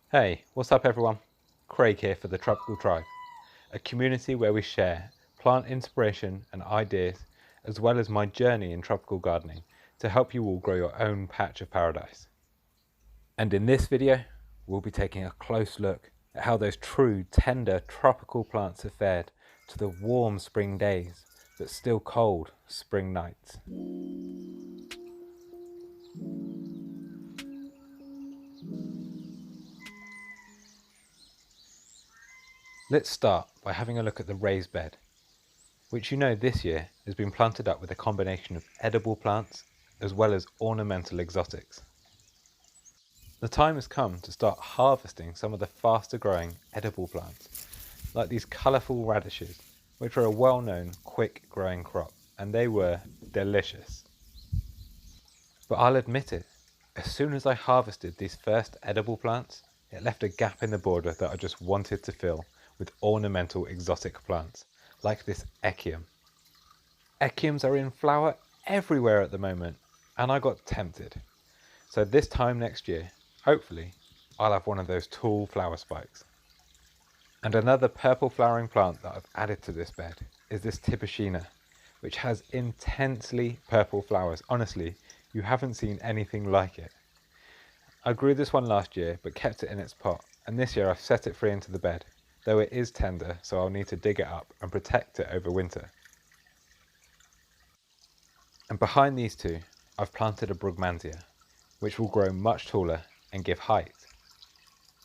Hey, what's up everyone? Craig here for the Tropical Tribe, a community where we share plant inspiration and ideas, as well as my journey in tropical gardening to help you all grow your own patch of paradise. And in this video, we'll be taking a close look at how those true, tender tropical plants have fared to the warm spring days, but still cold spring nights. Let's start by having a look at the raised bed, which you know this year has been planted up with a combination of edible plants as well as ornamental exotics. The time has come to start harvesting some of the faster growing edible plants, like these colourful radishes, which are a well-known quick growing crop, and they were delicious. But I'll admit it, as soon as I harvested these first edible plants, it left a gap in the border that I just wanted to fill with ornamental exotic plants, like this echium. Echiums are in flower everywhere at the moment, and I got tempted. So this time next year, hopefully, I'll have one of those tall flower spikes. And another purple flowering plant that I've added to this bed is this Tibucina, which has intensely purple flowers. Honestly, you haven't seen anything like it. I grew this one last year, but kept it in its pot, and this year I've set it free into the bed, though it is tender, so I'll need to dig it up and protect it over winter. And behind these two, I've planted a Brugmansia, which will grow much taller and give height.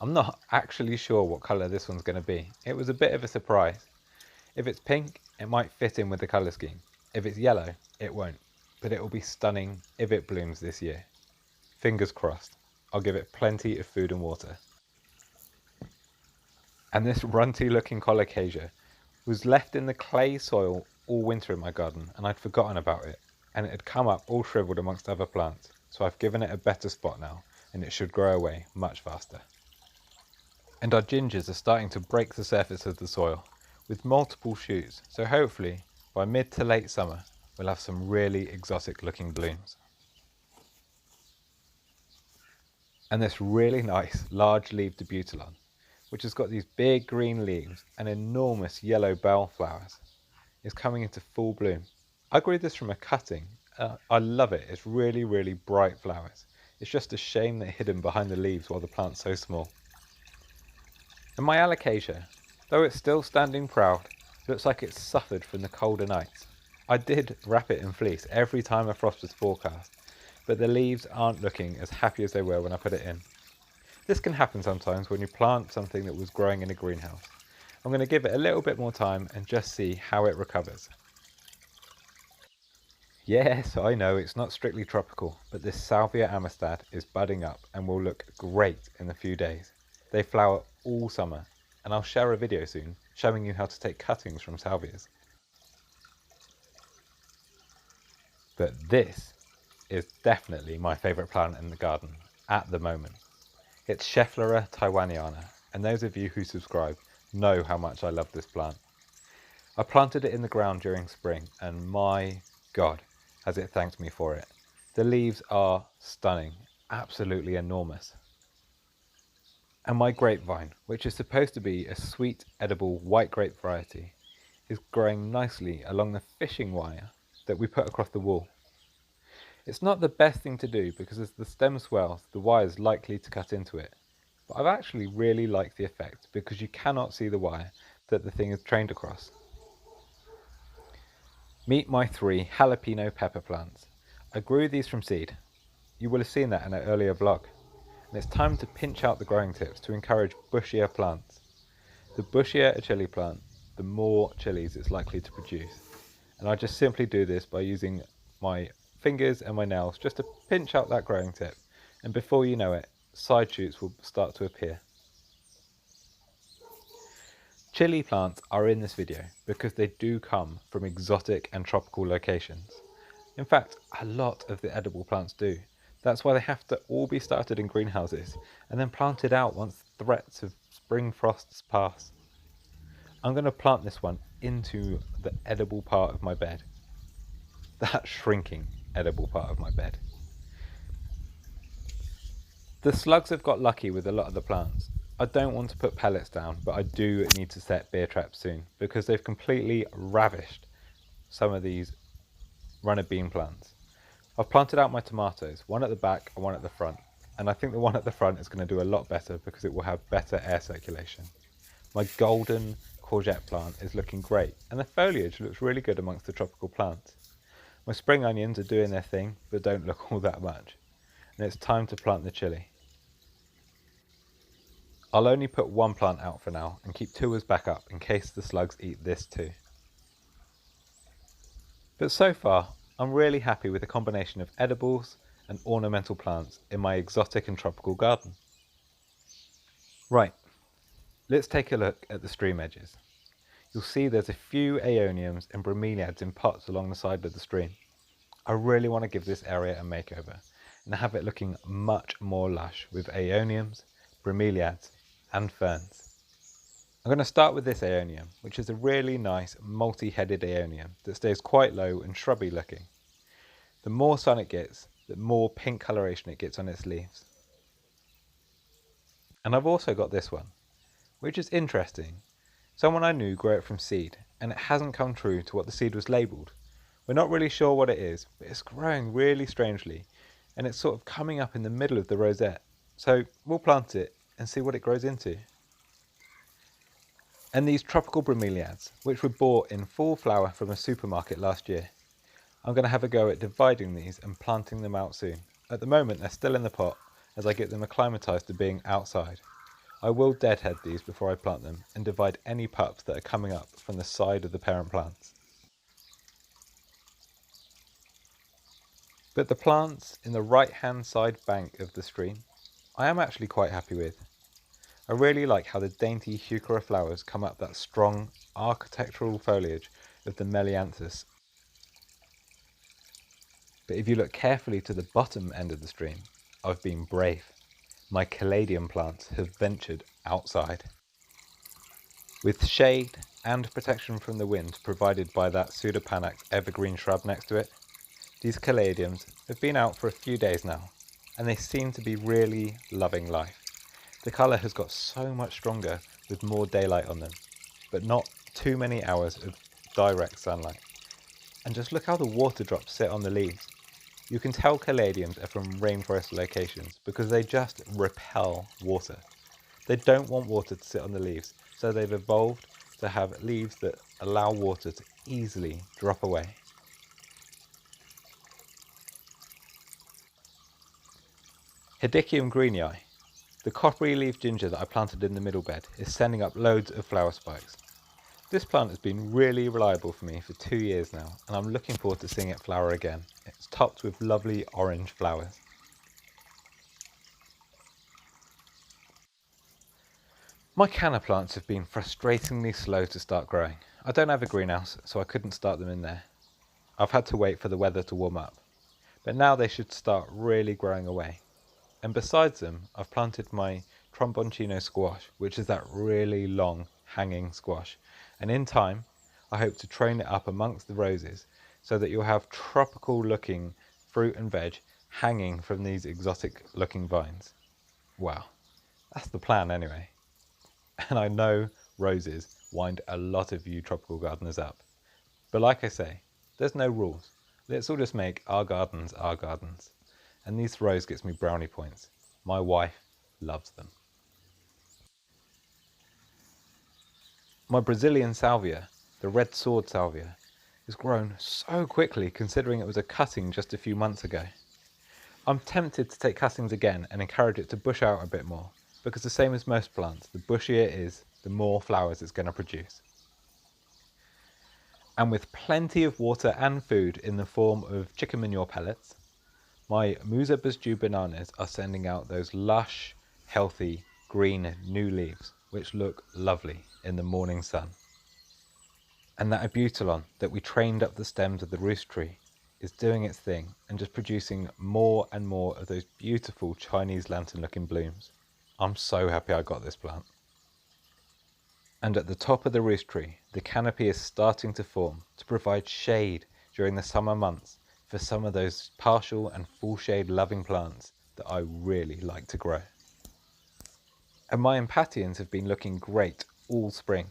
I'm not actually sure what colour this one's going to be. It was a bit of a surprise. If it's pink, it might fit in with the colour scheme. If it's yellow, it won't, but it will be stunning if it blooms this year. Fingers crossed. I'll give it plenty of food and water. And this runty looking colocasia was left in the clay soil all winter in my garden, and I'd forgotten about it, and it had come up all shriveled amongst other plants, so I've given it a better spot now, and it should grow away much faster. And our gingers are starting to break the surface of the soil with multiple shoots, so hopefully by mid to late summer we'll have some really exotic looking blooms. And this really nice large leaved Debutylon, which has got these big green leaves and enormous yellow bell flowers, is coming into full bloom. I grew this from a cutting. I love it. It's really bright flowers. It's just a shame they're hidden behind the leaves while the plant's so small. And my Alocasia, though it's still standing proud, looks like it's suffered from the colder nights. I did wrap it in fleece every time a frost was forecast, but the leaves aren't looking as happy as they were when I put it in. This can happen sometimes when you plant something that was growing in a greenhouse. I'm going to give it a little bit more time and just see how it recovers. Yes, I know it's not strictly tropical, but this Salvia amistad is budding up and will look great in a few days. They flower all summer, and I'll share a video soon showing you how to take cuttings from salvias. But this is definitely my favourite plant in the garden at the moment. It's Schefflera taiwaniana, and those of you who subscribe know how much I love this plant. I planted it in the ground during spring, and my God, has it thanked me for it. The leaves are stunning, absolutely enormous. And my grapevine, which is supposed to be a sweet, edible white grape variety, is growing nicely along the fishing wire that we put across the wall. It's not the best thing to do because as the stem swells, the wire is likely to cut into it. But I've actually really liked the effect because you cannot see the wire that the thing is trained across. Meet my 3 jalapeno pepper plants. I grew these from seed. You will have seen that in an earlier vlog. And it's time to pinch out the growing tips to encourage bushier plants. The bushier a chili plant, the more chilies it's likely to produce. And I just simply do this by using my fingers and my nails just to pinch out that growing tip. And before you know it, side shoots will start to appear. Chili plants are in this video because they do come from exotic and tropical locations. In fact, a lot of the edible plants do. That's why they have to all be started in greenhouses and then planted out once threats of spring frosts pass. I'm going to plant this one into the edible part of my bed. That shrinking edible part of my bed. The slugs have got lucky with a lot of the plants, I don't want to put pellets down, but I do need to set beer traps soon because they've completely ravished some of these runner bean plants. I've planted out my tomatoes, one at the back and one at the front, and I think the one at the front is going to do a lot better because it will have better air circulation. My golden courgette plant is looking great, and the foliage looks really good amongst the tropical plants. My spring onions are doing their thing, but don't look all that much, and it's time to plant the chili. I'll only put one plant out for now and keep two as backup in case the slugs eat this too. But so far, I'm really happy with the combination of edibles and ornamental plants in my exotic and tropical garden. Right, let's take a look at the stream edges. You'll see there's a few aeoniums and bromeliads in pots along the side of the stream. I really want to give this area a makeover and have it looking much more lush with aeoniums, bromeliads and ferns. I'm going to start with this aeonium, which is a really nice multi-headed aeonium that stays quite low and shrubby looking. The more sun it gets, the more pink coloration it gets on its leaves. And I've also got this one, which is interesting. Someone I knew grew it from seed, and it hasn't come true to what the seed was labelled. We're not really sure what it is, but it's growing really strangely, and it's sort of coming up in the middle of the rosette. So we'll plant it and see what it grows into. And these tropical bromeliads, which were bought in full flower from a supermarket last year. I'm going to have a go at dividing these and planting them out soon. At the moment they're still in the pot as I get them acclimatised to being outside. I will deadhead these before I plant them and divide any pups that are coming up from the side of the parent plants. But the plants in the right hand side bank of the stream, I am actually quite happy with. I really like how the dainty heuchera flowers come up that strong architectural foliage of the Melianthus. But if you look carefully to the bottom end of the stream, I've been brave. My caladium plants have ventured outside. With shade and protection from the wind provided by that Pseudopanax evergreen shrub next to it, these caladiums have been out for a few days now, and they seem to be really loving life. The colour has got so much stronger with more daylight on them, but not too many hours of direct sunlight. And just look how the water drops sit on the leaves. You can tell caladiums are from rainforest locations because they just repel water. They don't want water to sit on the leaves, so they've evolved to have leaves that allow water to easily drop away. Hedychium greenii, the coppery leaf ginger that I planted in the middle bed, is sending up loads of flower spikes. This plant has been really reliable for me for 2 years now, and I'm looking forward to seeing it flower again. It's topped with lovely orange flowers. My canna plants have been frustratingly slow to start growing. I don't have a greenhouse, so I couldn't start them in there. I've had to wait for the weather to warm up, but now they should start really growing away. And besides them, I've planted my tromboncino squash, which is that really long hanging squash. And in time, I hope to train it up amongst the roses so that you'll have tropical looking fruit and veg hanging from these exotic looking vines. Wow, that's the plan anyway. And I know roses wind a lot of you tropical gardeners up. But like I say, there's no rules. Let's all just make our gardens our gardens. And these rose gets me brownie points. My wife loves them. My Brazilian salvia, the red sword salvia, has grown so quickly considering it was a cutting just a few months ago. I'm tempted to take cuttings again and encourage it to bush out a bit more, because the same as most plants, the bushier it is, the more flowers it's going to produce. And with plenty of water and food in the form of chicken manure pellets, my Musa Basjoo bananas are sending out those lush, healthy, green new leaves, which look lovely in the morning sun. And that Abutilon that we trained up the stems of the roost tree is doing its thing and just producing more and more of those beautiful Chinese lantern looking blooms. I'm so happy I got this plant. And at the top of the roost tree, the canopy is starting to form to provide shade during the summer months for some of those partial and full shade loving plants that I really like to grow. And my Impatiens have been looking great all spring.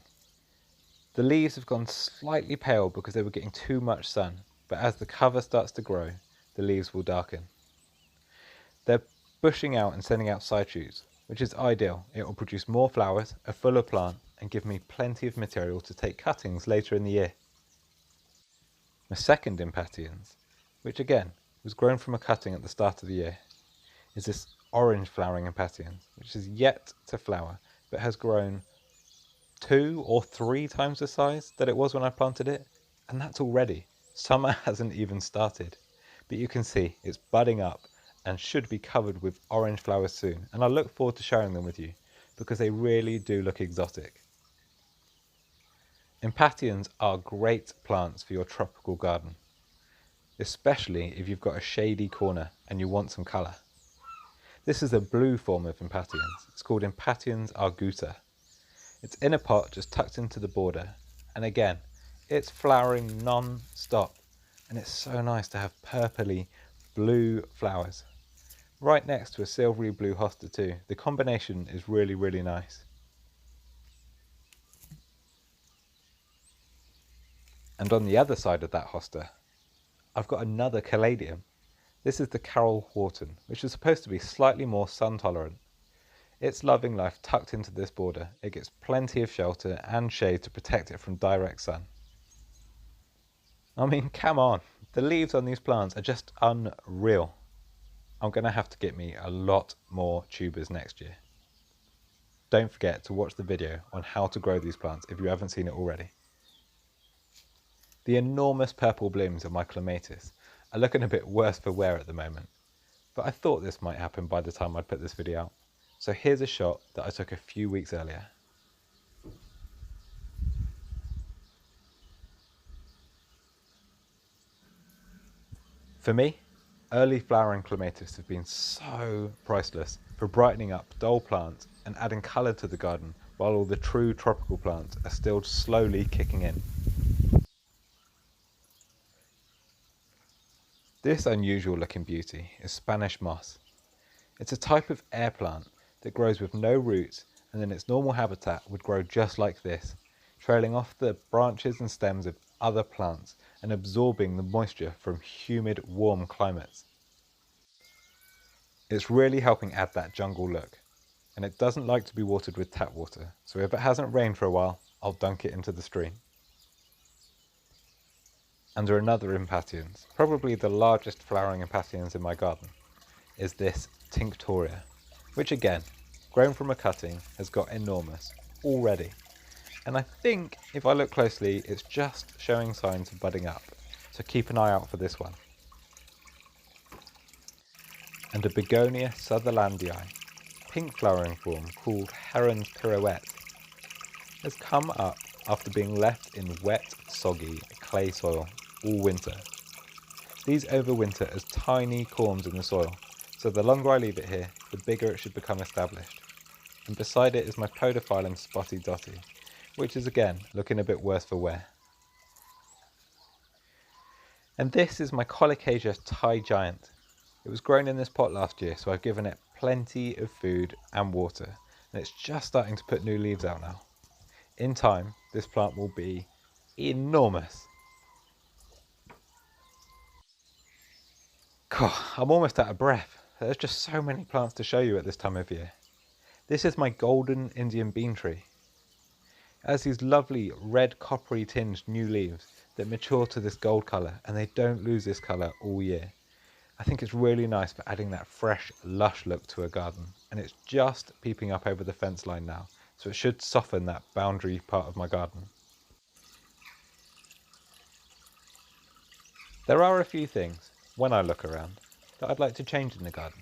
The leaves have gone slightly pale because they were getting too much sun, but as the cover starts to grow, the leaves will darken. They're bushing out and sending out side shoots, which is ideal. It will produce more flowers, a fuller plant, and give me plenty of material to take cuttings later in the year. My second Impatiens, which again was grown from a cutting at the start of the year, is this orange flowering Impatiens, which is yet to flower, but has grown 2 or 3 times the size that it was when I planted it, and that's already. Summer hasn't even started, but you can see it's budding up and should be covered with orange flowers soon, and I look forward to sharing them with you because they really do look exotic. Impatiens are great plants for your tropical garden, especially if you've got a shady corner and you want some colour. This is a blue form of Impatiens. It's called Impatiens argusa. It's in a pot just tucked into the border, and again, it's flowering non-stop, and it's so nice to have purpley blue flowers. Right next to a silvery blue hosta too. The combination is really, really nice. And on the other side of that hosta, I've got another caladium. This is the Carol Wharton, which is supposed to be slightly more sun tolerant. It's loving life tucked into this border. It gets plenty of shelter and shade to protect it from direct sun. I mean, come on, the leaves on these plants are just unreal. I'm going to have to get me a lot more tubers next year. Don't forget to watch the video on how to grow these plants if you haven't seen it already. The enormous purple blooms of my clematis are looking a bit worse for wear at the moment, but I thought this might happen by the time I'd put this video out. So here's a shot that I took a few weeks earlier. For me, early flowering clematis have been so priceless for brightening up dull plants and adding colour to the garden while all the true tropical plants are still slowly kicking in. This unusual looking beauty is Spanish moss. It's a type of air plant that grows with no roots and in its normal habitat would grow just like this, trailing off the branches and stems of other plants and absorbing the moisture from humid, warm climates. It's really helping add that jungle look, and it doesn't like to be watered with tap water, so if it hasn't rained for a while, I'll dunk it into the stream. Under another Impatiens, probably the largest flowering Impatiens in my garden, is this Tinctoria, which again, grown from a cutting, has got enormous already. And I think if I look closely, it's just showing signs of budding up, so keep an eye out for this one. And a Begonia sutherlandii, pink flowering form called Heron's Pirouette, has come up after being left in wet, soggy clay soil all winter. These overwinter as tiny corms in the soil, so the longer I leave it here, the bigger it should become established. And beside it is my Podophyllum Spotty Dotty, which is again looking a bit worse for wear. And this is my Colocasia Thai Giant. It was grown in this pot last year, so I've given it plenty of food and water, and it's just starting to put new leaves out now. In time, this plant will be enormous. God, I'm almost out of breath. There's just so many plants to show you at this time of year. This is my golden Indian bean tree. It has these lovely red coppery tinged new leaves that mature to this gold colour, and they don't lose this colour all year. I think it's really nice for adding that fresh, lush look to a garden, and it's just peeping up over the fence line now, so it should soften that boundary part of my garden. There are a few things, when I look around, that I'd like to change in the garden.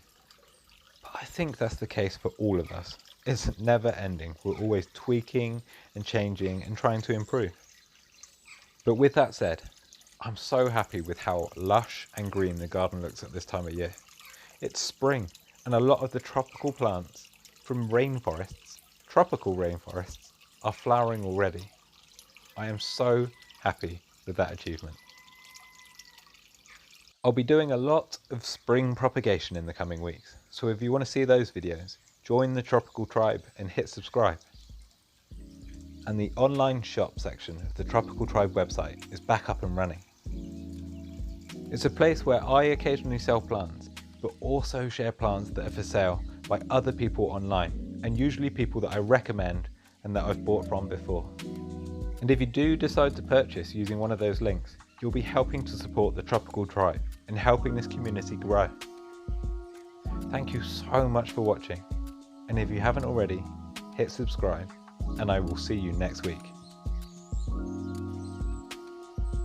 But I think that's the case for all of us. It's never ending. We're always tweaking and changing and trying to improve. But with that said, I'm so happy with how lush and green the garden looks at this time of year. It's spring, and a lot of the tropical plants from rainforests, tropical rainforests, are flowering already. I am so happy with that achievement. I'll be doing a lot of spring propagation in the coming weeks, so if you want to see those videos, join the Tropical Tribe and hit subscribe. And the online shop section of the Tropical Tribe website is back up and running. It's a place where I occasionally sell plants, but also share plants that are for sale by other people online, and usually people that I recommend and that I've bought from before. And if you do decide to purchase using one of those links, you'll be helping to support the Tropical Tribe and helping this community grow. Thank you so much for watching, and if you haven't already, hit subscribe, and I will see you next week.